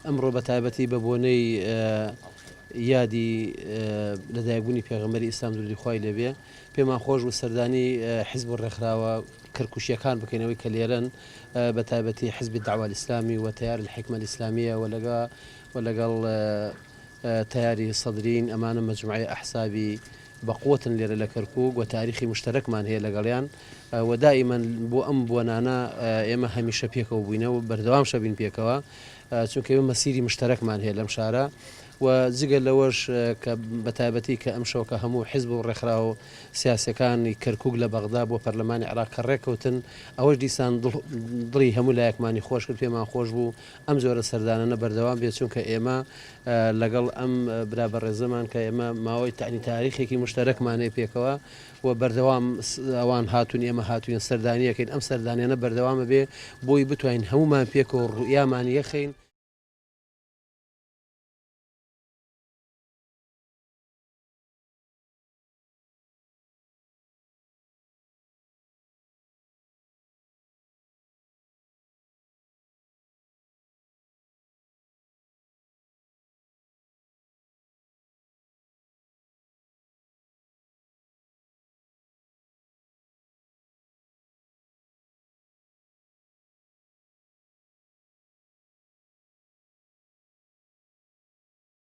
ئەمڕۆ بەتایبەتی بە بۆنەی یادی لەدایکبوونی پێغەمبەری ئیسلام دووری خوای لێبێ پێمان خۆش و سەردانی حیزب ڕێکخراوە کەرکوشیەکان بکەینەوەی کە لێرن بەتایبەتی حیزبی داعوا الإسلامي وتيار الحكمة الإسلامية ولەگەڵ تیاری سەدرین ئەمانە مەجموعەی ئەحسابی بەقوتن لێرە لە کەرکووک و تاریخی مشتەرەکمان هەیە لەگەڵیان و دائیمەن بۆ ئەم بۆنانە ئێمە هەمیشە پێکەوە بووینەوە بەردەوام شەبین پێکەوە چونکە ئێمە مەسیری مشتەرەکمان هەیە لەم شارە و جگە لەوەش کە بەتایبەتی کە ئەم شەوکە هەموو حیزب و ڕێکخرا و سیاسەکانی کەرکووک لە بەغدا بۆ پەرلەمانی عێراق کە ڕێکەوتن ئەوەش دیسان دڵی هەموو لایەکمانی خۆش کرد پێمان خۆش بوو ئەم جۆرە سەردانانە بەردەوام بێت چونکە ئێمە لەگەڵ ئەم برابەڕێزەمان کە ئێمە ماوەی تعنی تاریخێکی مشتەرەکمانەیە پێکەوە و بەردەوام ئەوان هاتوون ئێمە هاتوین سەردانیەکەین ئەم سەردانیانە بەردەوامە بێ بۆی بتوانین هەمومان پێکەوە ڕوئیامان یەخین